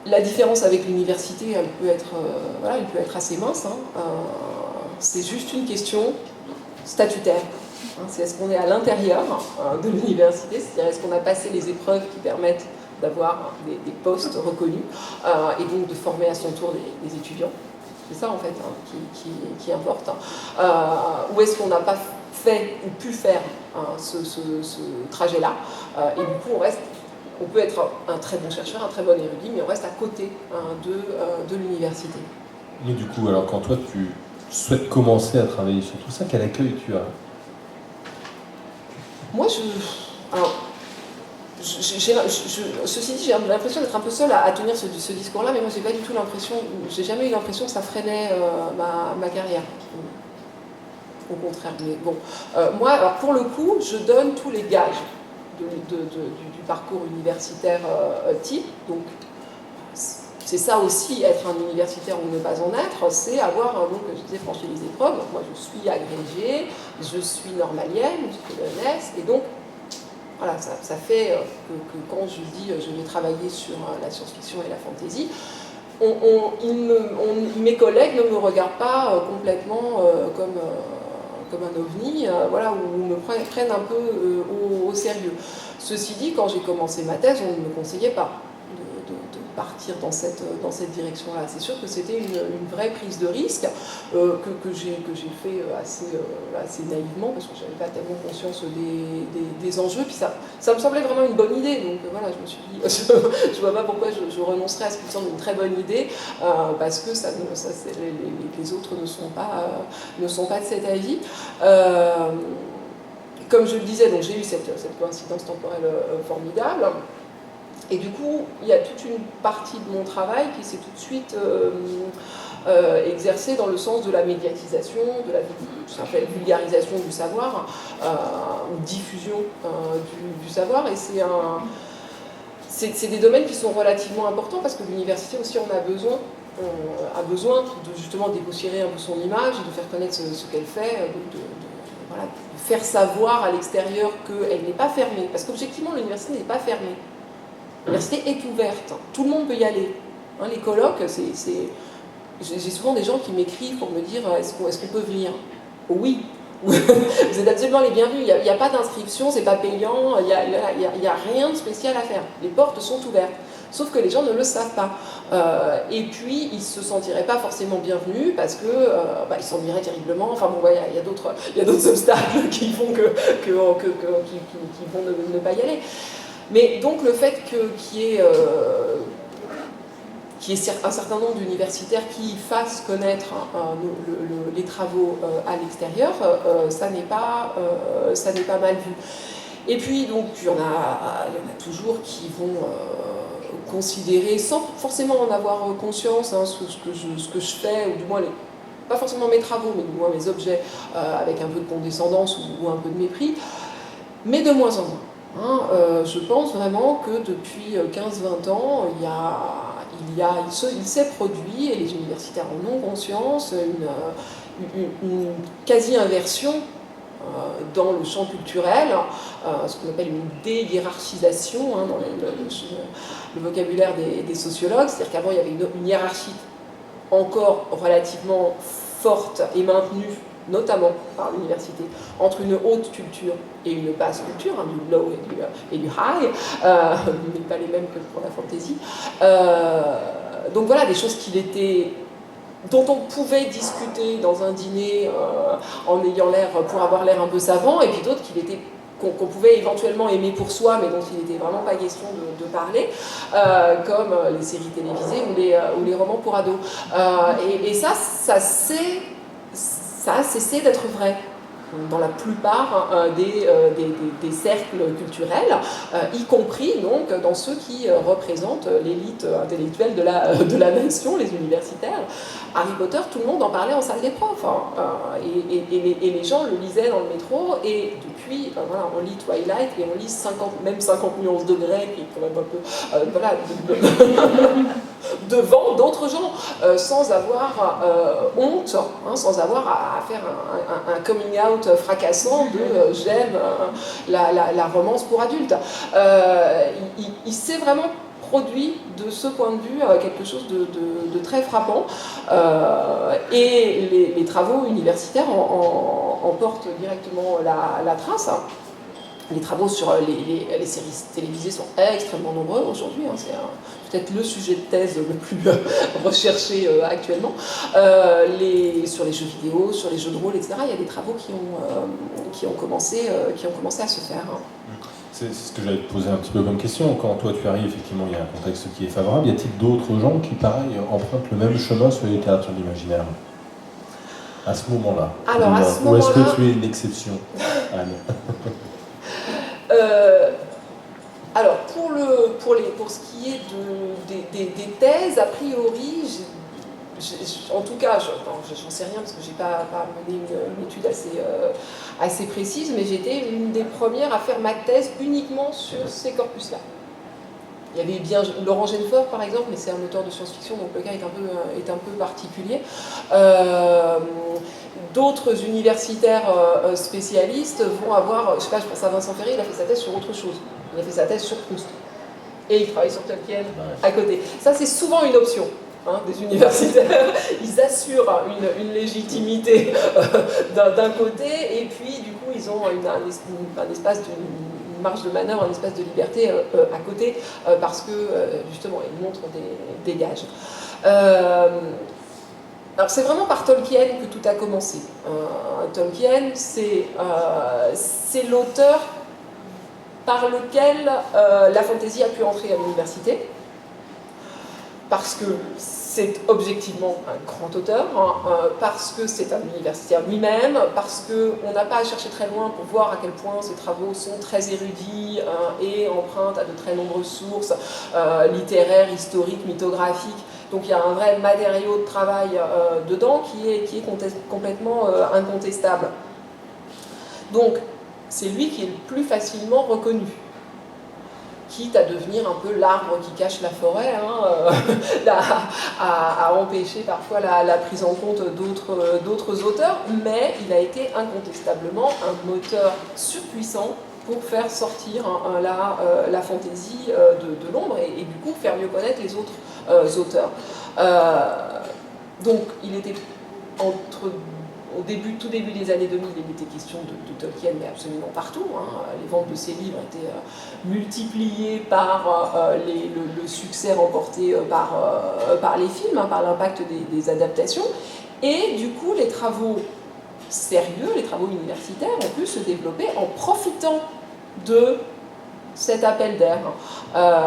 la différence avec l'université, elle peut être assez mince. C'est juste une question statutaire. C'est est-ce qu'on est à l'intérieur de l'université, c'est-à-dire est-ce qu'on a passé les épreuves qui permettent d'avoir des postes reconnus et donc de former à son tour des étudiants. C'est ça en fait qui importe. Ou est-ce qu'on n'a pas fait ou pu faire ce trajet-là et du coup on peut être un très bon chercheur, un très bon érudit, mais on reste à côté de l'université. Et du coup, alors quand toi tu souhaites commencer à travailler sur tout ça, quel accueil tu as? Moi, ceci dit, j'ai l'impression d'être un peu seule à tenir ce discours-là, mais moi, j'ai pas du tout l'impression, j'ai jamais eu l'impression que ça freinait ma carrière. Au contraire, mais bon. Moi, alors pour le coup, je donne tous les gages du parcours universitaire type, donc c'est ça aussi, être un universitaire ou ne pas en être, c'est avoir, donc je disais, franchi les épreuves. Donc moi je suis agrégée, je suis normalienne, je suis ENS, et donc voilà, ça fait que quand je dis je vais travailler sur la science-fiction et la fantasy, mes collègues ne me regardent pas complètement comme un ovni, voilà, ou me prennent un peu au sérieux. Ceci dit, quand j'ai commencé ma thèse, on ne me conseillait pas de partir dans cette direction-là. C'est sûr que c'était une vraie prise de risque que j'ai fait assez naïvement parce que je n'avais pas tellement conscience des enjeux. Puis ça me semblait vraiment une bonne idée. Donc voilà, je me suis dit, je ne vois pas pourquoi je renoncerais à ce qui me semble une très bonne idée parce que les autres ne sont pas de cet avis. Comme je le disais, donc j'ai eu cette coïncidence temporelle formidable. Et du coup, il y a toute une partie de mon travail qui s'est tout de suite exercée dans le sens de la médiatisation, de la vulgarisation du savoir, ou diffusion du savoir. Et c'est des domaines qui sont relativement importants parce que l'université aussi en a besoin. A besoin de justement dépoussiérer un peu son image, de faire connaître ce qu'elle fait, voilà, de faire savoir à l'extérieur qu'elle n'est pas fermée. Parce qu'objectivement, l'université n'est pas fermée. L'université est ouverte, tout le monde peut y aller. Les colloques, j'ai souvent des gens qui m'écrivent pour me dire est-ce qu'on peut venir? Oui, vous êtes absolument les bienvenus, il n'y a pas d'inscription, c'est pas payant, il n'y a rien de spécial à faire. Les portes sont ouvertes. Sauf que les gens ne le savent pas. Et puis, ils ne se sentiraient pas forcément bienvenus parce qu'ils s'ennuieraient terriblement. Enfin bon, il y a d'autres obstacles qui font qu'ils vont ne pas y aller. Mais donc le fait qu'il y ait un certain nombre d'universitaires qui fassent connaître les travaux à l'extérieur, ça n'est pas mal vu. Et puis donc il y en a toujours qui vont considérer, sans forcément en avoir conscience, ce que je fais, ou du moins pas forcément mes travaux, mais du moins mes objets, avec un peu de condescendance ou un peu de mépris, mais de moins en moins. Je pense vraiment que depuis 15-20 ans, il s'est produit, et les universitaires en ont conscience, une quasi-inversion dans le champ culturel, ce qu'on appelle une déhiérarchisation dans le vocabulaire des sociologues, c'est-à-dire qu'avant il y avait une hiérarchie encore relativement forte et maintenue, notamment par l'université, entre une haute culture et une basse culture, du low et du high, mais pas les mêmes que pour la fantasy. Donc voilà, des choses dont on pouvait discuter dans un dîner en ayant l'air, pour avoir l'air un peu savant, et puis d'autres qu'on pouvait éventuellement aimer pour soi, mais dont il n'était vraiment pas question de parler, comme les séries télévisées ou les romans pour ados. Et ça a cessé d'être vrai dans la plupart des cercles culturels, y compris donc dans ceux qui représentent l'élite intellectuelle de la nation, les universitaires. Harry Potter, tout le monde en parlait en salle des profs, et les gens le lisaient dans le métro, et depuis, voilà, on lit Twilight et on lit 50 nuances de Grey, qui est quand même un peu devant d'autres gens, sans avoir honte, sans avoir à faire un coming out fracassant de j'aime la romance pour adultes. Il s'est vraiment produit de ce point de vue quelque chose de très frappant. Et les travaux universitaires en portent directement la trace. Les travaux sur les séries télévisées sont extrêmement nombreux aujourd'hui, hein, c'est peut-être le sujet de thèse le plus recherché actuellement. Sur les jeux vidéo, sur les jeux de rôle, etc., il y a des travaux qui ont commencé à se faire. C'est ce que j'allais te poser un petit peu comme question. Quand toi tu arrives, effectivement, il y a un contexte qui est favorable. Y a-t-il d'autres gens qui, pareil, empruntent le même chemin sur la littérature de l'imaginaire à ce moment-là? Alors, à ce Ou est-ce moment-là, que tu es une exception, Anne? Alors, pour ce qui est des thèses, a priori, en tout cas, j'en sais rien parce que je n'ai pas mené une étude assez précise, mais j'étais l'une des premières à faire ma thèse uniquement sur ces corpus-là. Il y avait bien Laurent Genefort, par exemple, mais c'est un auteur de science-fiction, donc le cas est un peu particulier. D'autres universitaires spécialistes vont avoir, je sais pas, je pense à Vincent Ferry, il a fait sa thèse sur autre chose. Il a fait sa thèse sur Proust. Et il travaille sur Tolkien à côté. Ça, c'est souvent une option. Des universitaires, ils assurent une légitimité d'un côté, et puis du coup ils ont un espace, une marge de manœuvre, un espace de liberté à côté, parce que justement ils montrent des gages. Alors c'est vraiment par Tolkien que tout a commencé. Tolkien, c'est l'auteur par lequel la fantasy a pu entrer à l'université, parce que c'est objectivement un grand auteur, parce que c'est un universitaire lui-même, parce qu'on n'a pas à chercher très loin pour voir à quel point ses travaux sont très érudits et empruntent à de très nombreuses sources littéraires, historiques, mythographiques. Donc il y a un vrai matériau de travail dedans qui est complètement incontestable. Donc c'est lui qui est le plus facilement reconnu, quitte à devenir un peu l'arbre qui cache la forêt, à empêcher parfois la prise en compte d'autres auteurs, mais il a été incontestablement un moteur surpuissant pour faire sortir la fantaisie de l'ombre et du coup faire mieux connaître les autres auteurs. Donc il était tout début des années 2000, il était question de Tolkien, mais absolument partout. Les ventes de ses livres étaient multipliées par le succès remporté par les films, par l'impact des adaptations. Et du coup, les travaux sérieux, les travaux universitaires ont pu se développer en profitant de cet appel d'air.